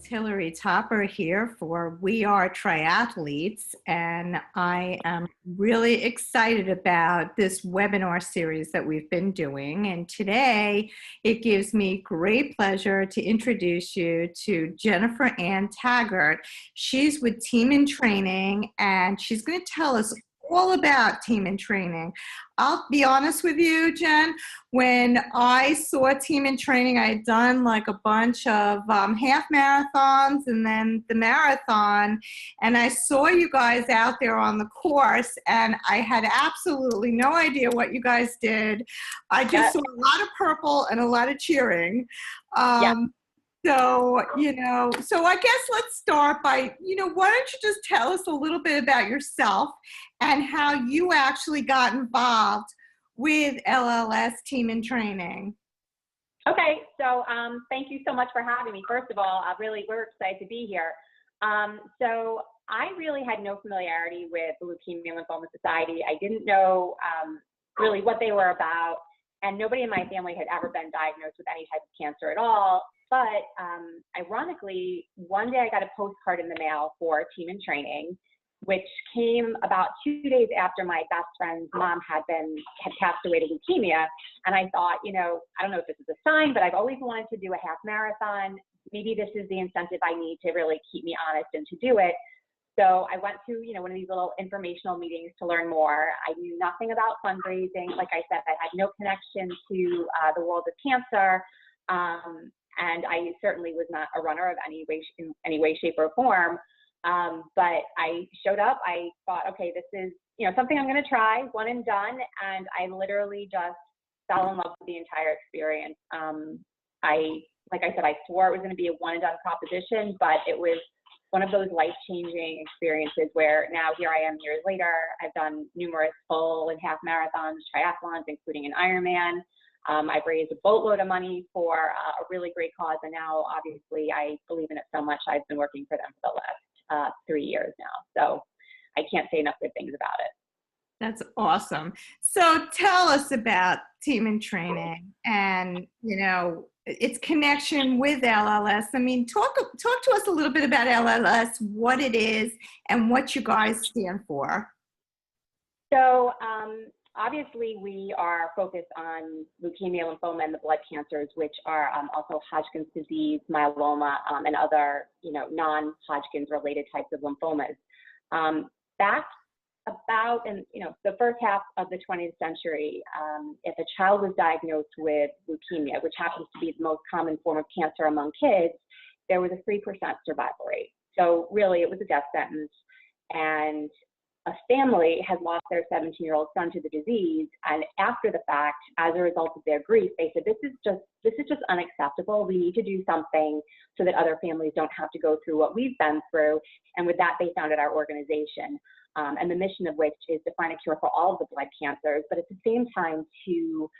Hillary Topper here for We Are Triathletes, and I am really excited about this webinar series that we've been doing. And today, it gives me great pleasure to introduce you to Jennifer Ann Taggart. She's with Team in Training, and she's going to tell us all about Team in Training. I'll be honest with you, Jen, when I saw Team in Training, I had done like a bunch of half marathons and then the marathon, and I saw you guys out there on the course, and I had absolutely no idea what you guys did. I just saw a lot of purple and a lot of cheering. So, so I guess let's start by, why don't you just tell us a little bit about yourself and how you actually got involved with LLS Team in Training. Okay, so thank you so much for having me. First of all, we're excited to be here. So I really had no familiarity with the Leukemia Lymphoma Society. I didn't know really what they were about, and nobody in my family had ever been diagnosed with any type of cancer at all. But ironically, one day I got a postcard in the mail for Team in Training, which came about 2 days after my best friend's mom had passed away to leukemia. And I thought, I don't know if this is a sign, but I've always wanted to do a half marathon. Maybe this is the incentive I need to really keep me honest and to do it. So I went to, one of these little informational meetings to learn more. I knew nothing about fundraising. Like I said, I had no connection to the world of cancer. And I certainly was not a runner of any way, shape, or form. But I showed up. I thought, okay, this is something I'm going to try, one and done. And I literally just fell in love with the entire experience. Like I said, I swore it was going to be a one and done proposition, but it was one of those life-changing experiences where now here I am years later. I've done numerous full and half marathons, triathlons, including an Ironman. I've raised a boatload of money for a really great cause, and now obviously I believe in it so much I've been working for them for the last 3 years now. So I can't say enough good things about it. That's awesome. So tell us about Team in Training and its connection with LLS. I mean, talk to us a little bit about LLS, what it is, and what you guys stand for. So obviously, we are focused on leukemia, lymphoma, and the blood cancers, which are also Hodgkin's disease, myeloma, and other, non-Hodgkin's related types of lymphomas. Back about in the first half of the 20th century, if a child was diagnosed with leukemia, which happens to be the most common form of cancer among kids, there was a 3% survival rate. So really, it was a death sentence, and a family had lost their 17-year-old son to the disease, and after the fact, as a result of their grief, they said, this is just unacceptable. We need to do something so that other families don't have to go through what we've been through. And with that, they founded our organization, and the mission of which is to find a cure for all of the blood cancers, but at the same time to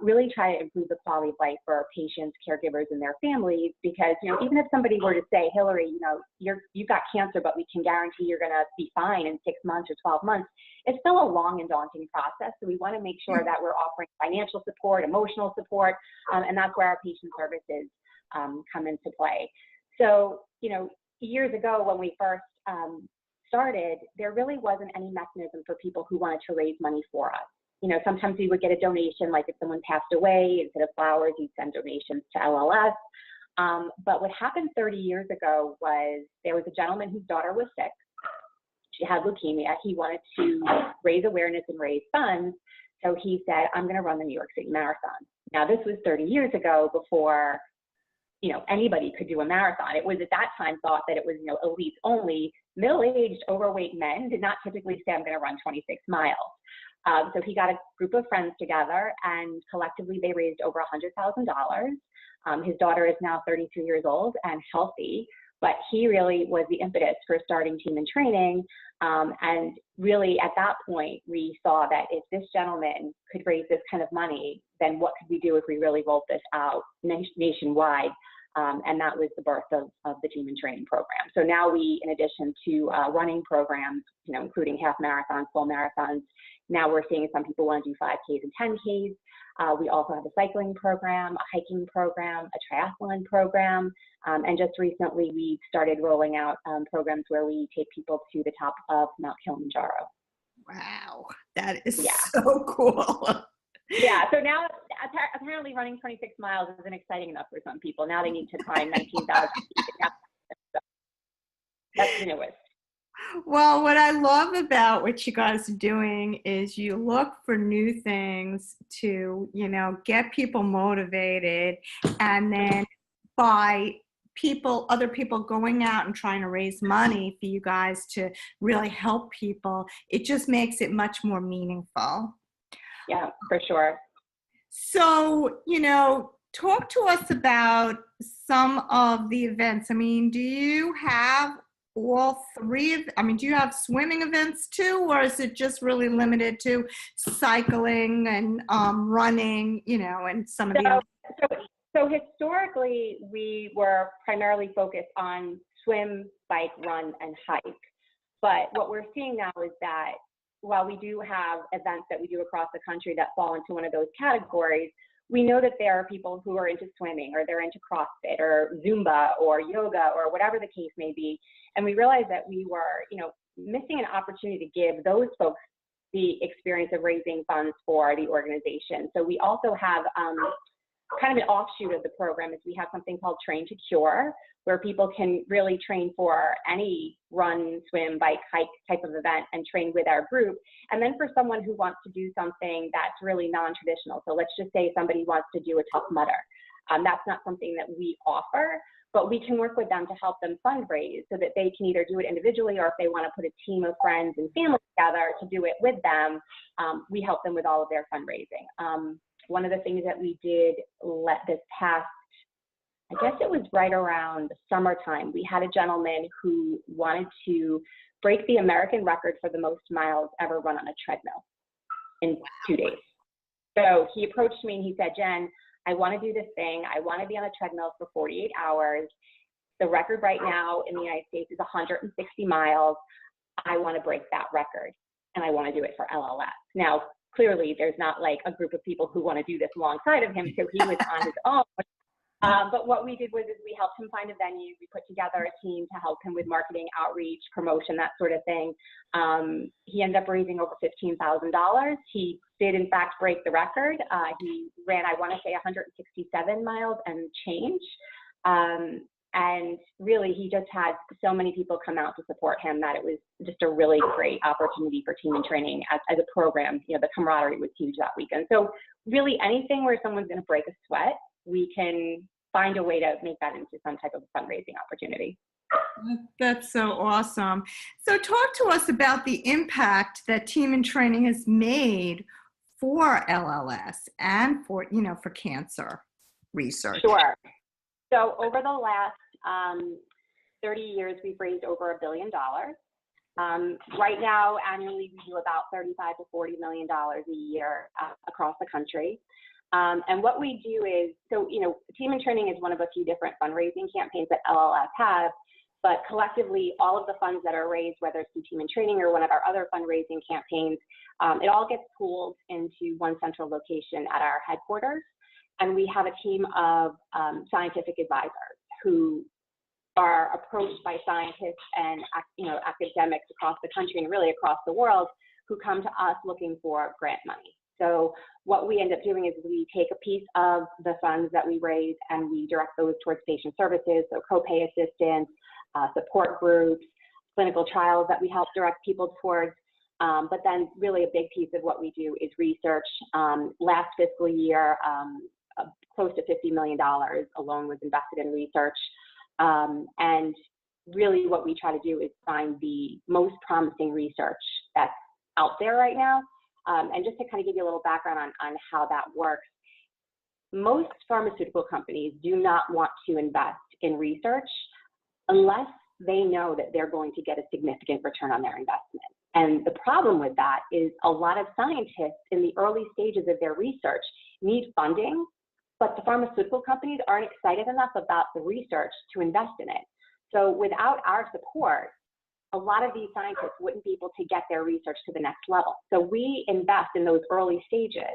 really try to improve the quality of life for our patients, caregivers, and their families. Because even if somebody were to say, Hillary, you've got cancer, but we can guarantee you're going to be fine in 6 months or 12 months, it's still a long and daunting process. So we want to make sure that we're offering financial support, emotional support, and that's where our patient services come into play. So years ago when we first started, there really wasn't any mechanism for people who wanted to raise money for us. Sometimes we would get a donation, like if someone passed away, instead of flowers, you'd send donations to LLS. But what happened 30 years ago was there was a gentleman whose daughter was sick. She had leukemia. He wanted to raise awareness and raise funds. So he said, I'm going to run the New York City Marathon. Now, this was 30 years ago before anybody could do a marathon. It was at that time thought that it was, elites only. Middle-aged, overweight men did not typically say, I'm going to run 26 miles. So he got a group of friends together, and collectively they raised over $100,000. His daughter is now 33 years old and healthy, but he really was the impetus for starting Team in Training. And really at that point, we saw that if this gentleman could raise this kind of money, then what could we do if we really rolled this out nationwide? And that was the birth of the Team in Training program. So now we, in addition to running programs, including half marathons, full marathons, now we're seeing some people want to do 5Ks and 10Ks. We also have a cycling program, a hiking program, a triathlon program, and just recently we started rolling out programs where we take people to the top of Mount Kilimanjaro. Wow, that is Yeah. so cool. Yeah, so now apparently running 26 miles isn't exciting enough for some people. Now they need to climb 19,000 feet. That's the newest. Well, what I love about what you guys are doing is you look for new things to, get people motivated, and then by other people going out and trying to raise money for you guys to really help people, it just makes it much more meaningful. Yeah, for sure. So, talk to us about some of the events. I mean, do you have all three do you have swimming events too, or is it just really limited to cycling and running, and some of the other? So historically, we were primarily focused on swim, bike, run, and hike. But what we're seeing now is that while we do have events that we do across the country that fall into one of those categories, we know that there are people who are into swimming, or they're into CrossFit or Zumba or yoga or whatever the case may be. And we realized that we were, missing an opportunity to give those folks the experience of raising funds for the organization. So we also have kind of an offshoot of the program is we have something called Train to Cure, where people can really train for any run, swim, bike, hike type of event and train with our group. And then for someone who wants to do something that's really non-traditional, so let's just say somebody wants to do a Tough Mudder. That's not something that we offer, but we can work with them to help them fundraise so that they can either do it individually, or if they want to put a team of friends and family together to do it with them, we help them with all of their fundraising. One of the things that we did this past, I guess it was right around the summertime, we had a gentleman who wanted to break the American record for the most miles ever run on a treadmill in 2 days. So he approached me and he said, Jen, I want to do this thing. I want to be on a treadmill for 48 hours. The record right now in the United States is 160 miles. I want to break that record, and I want to do it for LLS. Now, clearly, there's not like a group of people who want to do this alongside of him, so he was on his own. But what we did was we helped him find a venue. We put together a team to help him with marketing, outreach, promotion, that sort of thing. He ended up raising over $15,000. He did, in fact, break the record. He ran, I want to say, 167 miles and change. And really, he just had so many people come out to support him that it was just a really great opportunity for Team in Training as a program. The camaraderie was huge that weekend. So really, anything where someone's going to break a sweat, we can find a way to make that into some type of fundraising opportunity. That's so awesome. So talk to us about the impact that Team in Training has made for LLS and for cancer research. Sure. So over the last 30 years, we've raised over $1 billion. Right now, annually, we do about $35 to $40 million a year across the country. And what we do is, Team in Training is one of a few different fundraising campaigns that LLS has, but collectively, all of the funds that are raised, whether it's through Team in Training or one of our other fundraising campaigns, it all gets pooled into one central location at our headquarters. And we have a team of scientific advisors who are approached by scientists and academics across the country and really across the world who come to us looking for grant money. So what we end up doing is we take a piece of the funds that we raise and we direct those towards patient services, so copay assistance, support groups, clinical trials that we help direct people towards. But then really a big piece of what we do is research. Last fiscal year, close to $50 million alone was invested in research. And really what we try to do is find the most promising research that's out there right now. And just to kind of give you a little background on how that works, most pharmaceutical companies do not want to invest in research unless they know that they're going to get a significant return on their investment. And the problem with that is a lot of scientists in the early stages of their research need funding, but the pharmaceutical companies aren't excited enough about the research to invest in it. So without our support, a lot of these scientists wouldn't be able to get their research to the next level. So we invest in those early stages,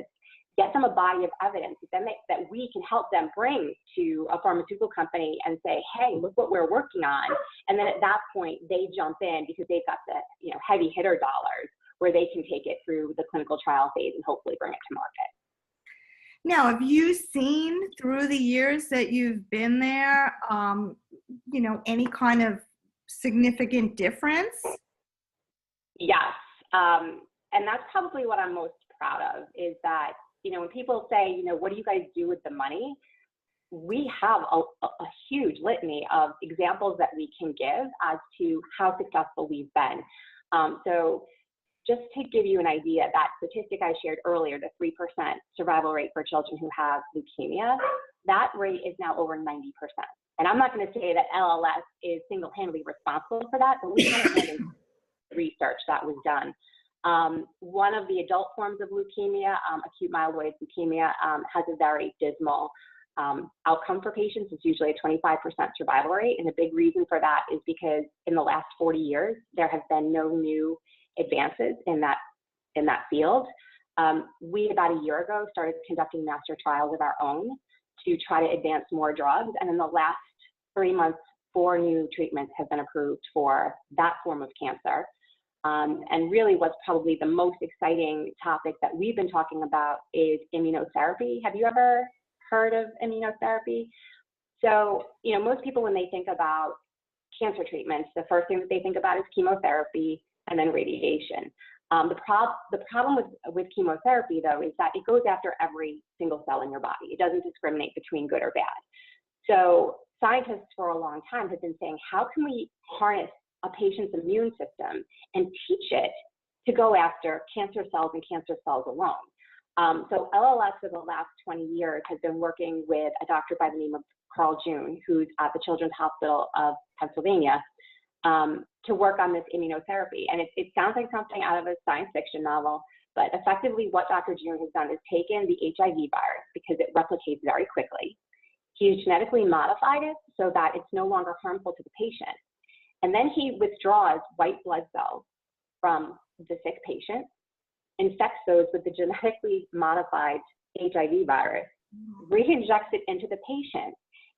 get them a body of evidence that we can help them bring to a pharmaceutical company and say, hey, look what we're working on. And then at that point, they jump in because they've got the heavy hitter dollars where they can take it through the clinical trial phase and hopefully bring it to market. Now, have you seen through the years that you've been there, any kind of significant difference? Yes. And that's probably what I'm most proud of is that, when people say, what do you guys do with the money? We have a huge litany of examples that we can give as to how successful we've been. So just to give you an idea, that statistic I shared earlier, the 3% survival rate for children who have leukemia, that rate is now over 90%. And I'm not going to say that LLS is single-handedly responsible for that, but we have research that was done. One of the adult forms of leukemia, acute myeloid leukemia, has a very dismal outcome for patients. It's usually a 25% survival rate. And the big reason for that is because in the last 40 years, there have been no new advances in that field. We, about a year ago, started conducting master trials of our own to try to advance more drugs. And in the last 3 months, 4 new treatments have been approved for that form of cancer. And really what's probably the most exciting topic that we've been talking about is immunotherapy. Have you ever heard of immunotherapy? So, most people, when they think about cancer treatments, the first thing that they think about is chemotherapy and then radiation. The problem with chemotherapy, though, is that it goes after every single cell in your body. It doesn't discriminate between good or bad. So scientists for a long time have been saying, how can we harness a patient's immune system and teach it to go after cancer cells and cancer cells alone? So LLS for the last 20 years has been working with a doctor by the name of Carl June, who's at the Children's Hospital of Pennsylvania, to work on this immunotherapy. And it sounds like something out of a science fiction novel, but effectively what Dr. June has done is taken the HIV virus, because it replicates very quickly. He's genetically modified it so that it's no longer harmful to the patient. And then he withdraws white blood cells from the sick patient, infects those with the genetically modified HIV virus, re-injects it into the patient,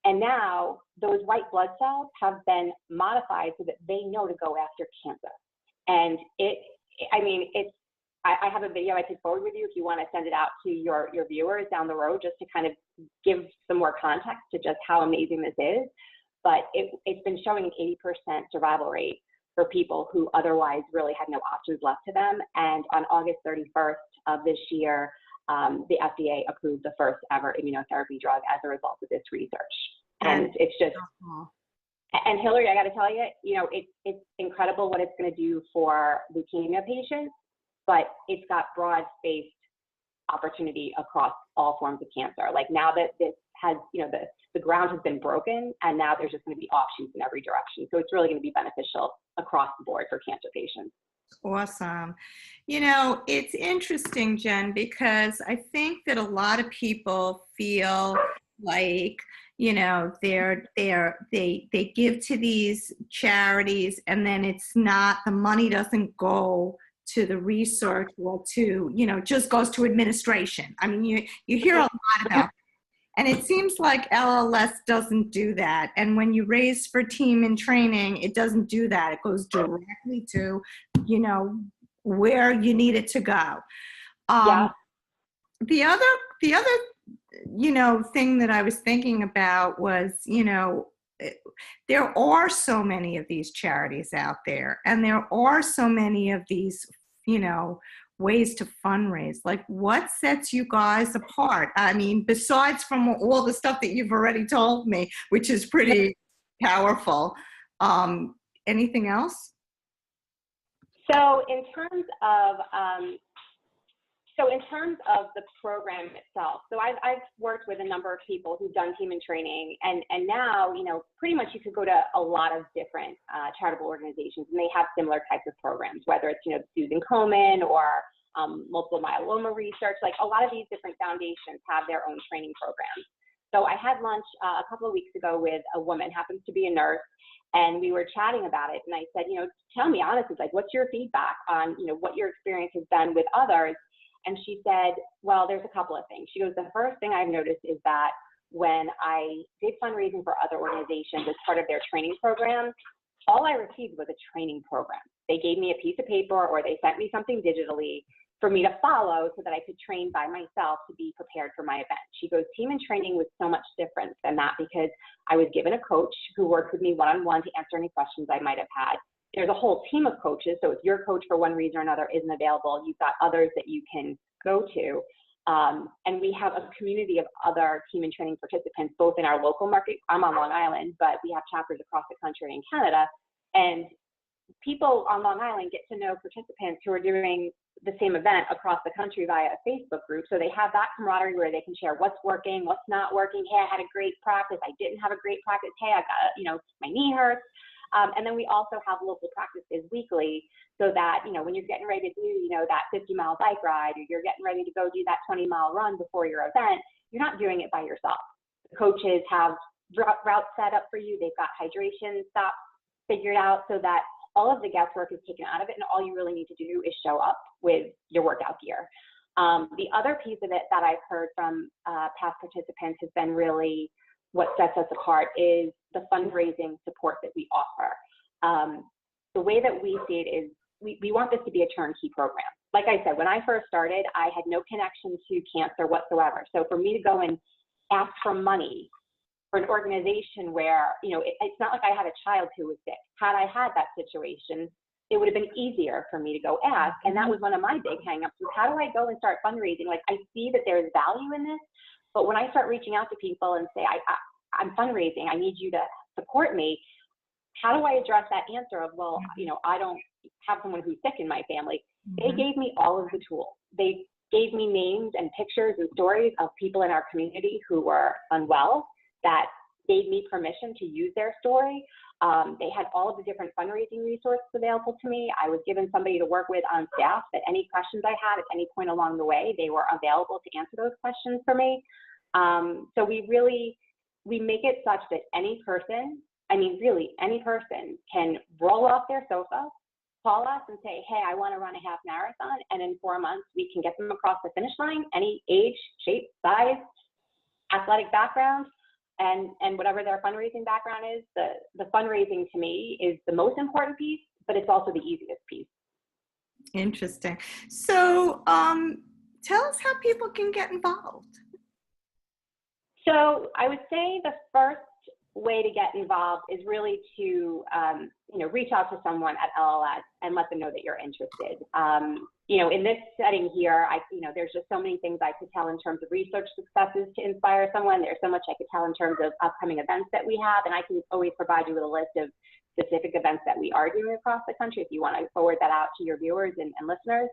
and now those white blood cells have been modified so that they know to go after cancer. And I have a video I could forward with you if you want to send it out to your viewers down the road, just to kind of give some more context to just how amazing this is. But it's been showing an 80% survival rate for people who otherwise really had no options left to them. And on August 31st of this year, the FDA approved the first ever immunotherapy drug as a result of this research. And it's just, and Hillary, I got to tell you, it's incredible what it's going to do for leukemia patients, but it's got broad-based opportunity across all forms of cancer. Like now that this has, the ground has been broken, and now there's just going to be offshoots in every direction. So it's really going to be beneficial across the board for cancer patients. Awesome. It's interesting, Jen, because I think that a lot of people feel like, they give to these charities, and then it's not, the money doesn't go to the research or to, just goes to administration. I mean, you hear a lot about it. And it seems like LLS doesn't do that. And when you raise for team and training, it doesn't do that. It goes directly to, where you need it to go. The other, thing that I was thinking about was, there are so many of these charities out there, and there are so many of these, ways to fundraise. Like, what sets you guys apart? I mean, besides from all the stuff that you've already told me, which is pretty powerful, anything else? So in terms of the program itself, so I've worked with a number of people who've done team and training, and now, pretty much you could go to a lot of different charitable organizations, and they have similar types of programs, whether it's, Susan Komen or multiple myeloma research. Like, a lot of these different foundations have their own training programs. So I had lunch a couple of weeks ago with a woman, happens to be a nurse, and we were chatting about it. And I said, tell me honestly, like, what's your feedback on, what your experience has been with others? And she said, well, there's a couple of things. She goes, the first thing I've noticed is that when I did fundraising for other organizations as part of their training program, all I received was a training program. They gave me a piece of paper or they sent me something digitally for me to follow so that I could train by myself to be prepared for my event. She goes, team and training was so much different than that because I was given a coach who worked with me one-on-one to answer any questions I might have had. There's a whole team of coaches, so if your coach for one reason or another isn't available, you've got others that you can go to. And we have a community of other team and training participants, both in our local market. I'm on Long Island, but we have chapters across the country and Canada. And people on Long Island get to know participants who are doing the same event across the country via a Facebook group. So they have that camaraderie where they can share what's working, what's not working. Hey, I had a great practice. I didn't have a great practice. Hey, I got, my knee hurts. And then we also have local practices weekly so that, when you're getting ready to do, that 50-mile bike ride, or you're getting ready to go do that 20-mile run before your event, you're not doing it by yourself. The coaches have routes set up for you. They've got hydration stops figured out so that all of the guesswork is taken out of it, and all you really need to do is show up with your workout gear. The other piece of it that I've heard from past participants has been really what sets us apart is the fundraising support that we offer. The way that we see it is we want this to be a turnkey program. Like I said, when I first started, I had no connection to cancer whatsoever. So for me to go and ask for money for an organization where, it's not like I had a child who was sick. Had I had that situation, it would have been easier for me to go ask. And that was one of my big hangups was how do I go and start fundraising? Like I see that there's value in this, but when I start reaching out to people and say, I'm fundraising, I need you to support me, how do I address that answer of, well, I don't have someone who's sick in my family? They gave me all of the tools. They gave me names and pictures and stories of people in our community who were unwell that gave me permission to use their story. They had all of the different fundraising resources available to me. I was given somebody to work with on staff that any questions I had at any point along the way, they were available to answer those questions for me. So we make it such that any person, really any person can roll off their sofa, call us and say, hey, I want to run a half marathon. And in 4 months, we can get them across the finish line, any age, shape, size, athletic background, and whatever their fundraising background is. The fundraising to me is the most important piece, but it's also the easiest piece. Interesting. So tell us how people can get involved. So I would say the first way to get involved is really to, reach out to someone at LLS and let them know that you're interested. In this setting here, there's just so many things I could tell in terms of research successes to inspire someone. There's so much I could tell in terms of upcoming events that we have, and I can always provide you with a list of specific events that we are doing across the country if you want to forward that out to your viewers and listeners.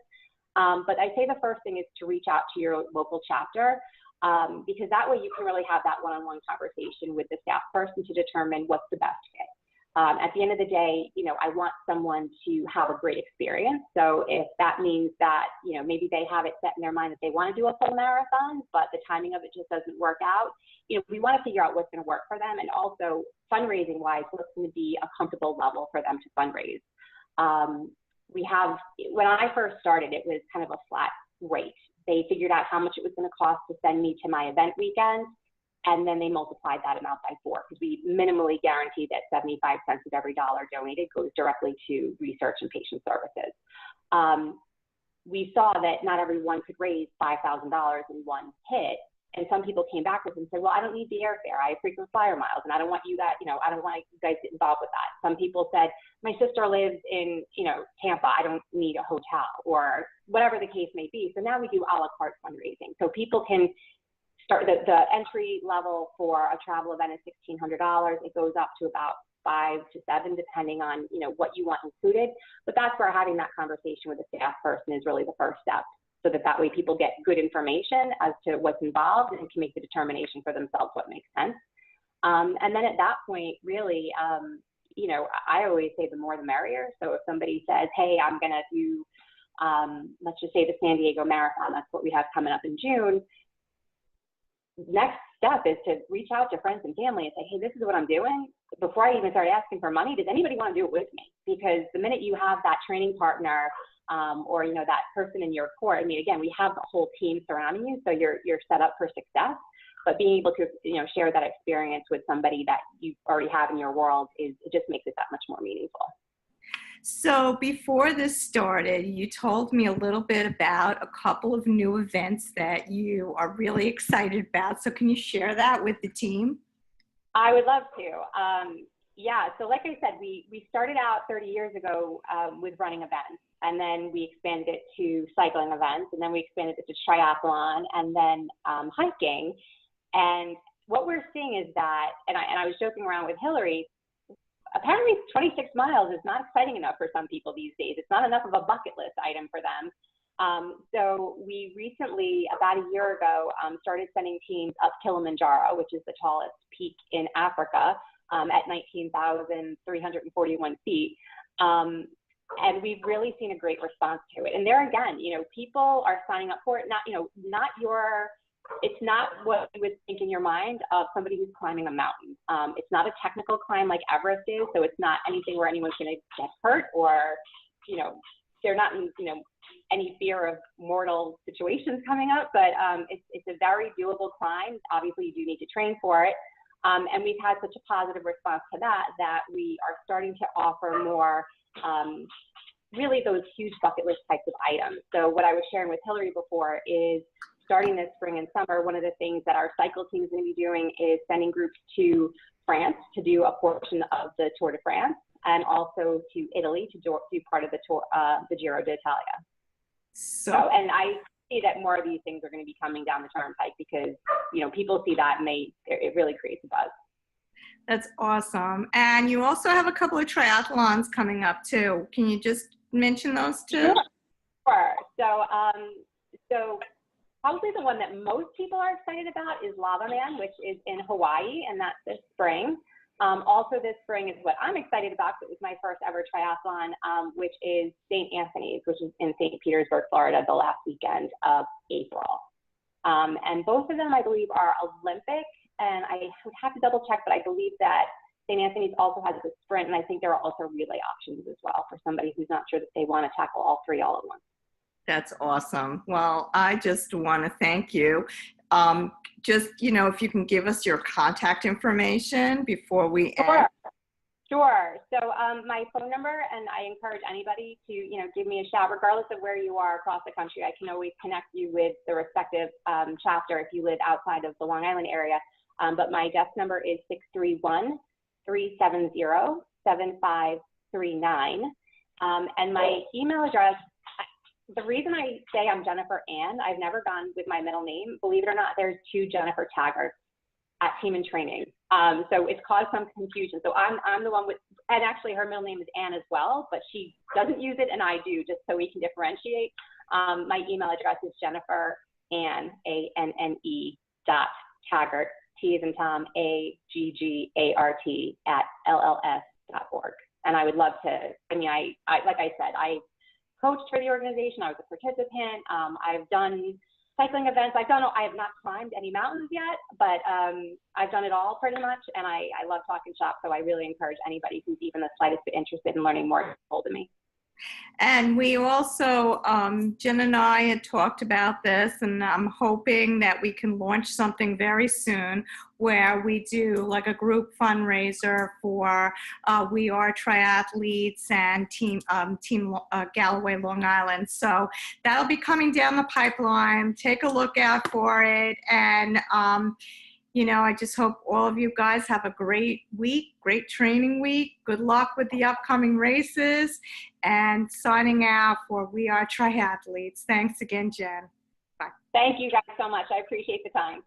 But I'd say the first thing is to reach out to your local chapter. Because that way you can really have that one-on-one conversation with the staff person to determine what's the best fit. At the end of the day, I want someone to have a great experience. So if that means that, maybe they have it set in their mind that they want to do a full marathon, but the timing of it just doesn't work out, we want to figure out what's going to work for them. And also fundraising-wise, what's going to be a comfortable level for them to fundraise. When I first started, it was kind of a flat rate. They figured out how much it was going to cost to send me to my event weekend, and then they multiplied that amount by 4 because we minimally guarantee that 75 cents of every dollar donated goes directly to research and patient services. We saw that not everyone could raise $5,000 in one hit, and some people came back with and said, well, I don't need the airfare. I have frequent flyer miles, and I don't want you guys, I don't want you guys to get involved with that. Some people said, my sister lives in, Tampa. I don't need a hotel, or whatever the case may be. So now we do a la carte fundraising. So people can start the entry level for a travel event is $1,600. It goes up to about 5 to 7, depending on, what you want included. But that's where having that conversation with the staff person is really the first step, so that way people get good information as to what's involved and can make the determination for themselves what makes sense. And then at that point, really, I always say the more the merrier. So if somebody says, hey, I'm going to do, let's just say the San Diego Marathon, that's what we have coming up in June. Next step is to reach out to friends and family and say, hey, this is what I'm doing. Before I even start asking for money, does anybody want to do it with me? Because the minute you have that training partner, or, you know, that person in your court, I mean, again, we have the whole team surrounding you, so you're set up for success. But being able to, you know, share that experience with somebody that you already have in your world it just makes it that much more meaningful. So before this started, you told me a little bit about a couple of new events that you are really excited about. So can you share that with the team? I would love to. Yeah, so like I said, we started out 30 years ago with running events, and then we expanded it to cycling events, and then we expanded it to triathlon, and then hiking. And what we're seeing is that, and I was joking around with Hillary, apparently 26 miles is not exciting enough for some people these days. It's not enough of a bucket list item for them. So we recently, about a year ago, started sending teams up Kilimanjaro, which is the tallest peak in Africa, at 19,341 feet. And we've really seen a great response to it. And there again, you know, people are signing up for it, not, you know, it's not what you would think in your mind of somebody who's climbing a mountain. It's not a technical climb like Everest is, so it's not anything where anyone's going to get hurt or, you know, they're not in, you know, any fear of mortal situations coming up, but it's a very doable climb. Obviously, you do need to train for it. And we've had such a positive response to that we are starting to offer more really those huge bucket list types of items. So what I was sharing with Hillary before is starting this spring and summer, one of the things that our cycle team is going to be doing is sending groups to France to do a portion of the Tour de France, and also to Italy to do part of the tour, the Giro d'Italia. So, and I see that more of these things are going to be coming down the turnpike because, you know, people see that and it really creates a buzz. That's awesome. And you also have a couple of triathlons coming up too. Can you just mention those two? Sure. So probably the one that most people are excited about is Lava Man, which is in Hawaii, and that's this spring. Also this spring is what I'm excited about because it was my first ever triathlon, which is St. Anthony's, which is in St. Petersburg, Florida, the last weekend of April. And both of them, I believe, are Olympic, and I would have to double check, but I believe that St. Anthony's also has a sprint, and I think there are also relay options as well for somebody who's not sure that they want to tackle all three all at once. That's awesome. Well, I just want to thank you. Just, you know, if you can give us your contact information before we end. Sure. So my phone number, and I encourage anybody to, you know, give me a shout, regardless of where you are across the country. I can always connect you with the respective chapter if you live outside of the Long Island area. But my desk number is 631-370-7539. And my email address, the reason I say I'm Jennifer Ann, I've never gone with my middle name. Believe it or not, there's two Jennifer Taggart at Team in Training. So it's caused some confusion. So I'm the one with, and actually her middle name is Ann as well, but she doesn't use it and I do, just so we can differentiate. My email address is Jennifer Ann, A-N-N-E .Taggart, T as in Tom, A-G-G-A-R-T @LLS.org. And I would love to, I mean, I like I said, I coached for the organization. I was a participant. I've done cycling events. I have not climbed any mountains yet, but I've done it all pretty much. And I love talking shop. So I really encourage anybody who's even the slightest bit interested in learning more to hold to me. And we also, Jen and I had talked about this, and I'm hoping that we can launch something very soon where we do like a group fundraiser for We Are Triathletes and Team Galloway, Long Island. So that'll be coming down the pipeline. Take a look out for it. And you know, I just hope all of you guys have a great week, great training week. Good luck with the upcoming races. And signing out for We Are Triathletes. Thanks again, Jen. Bye. Thank you guys so much. I appreciate the time.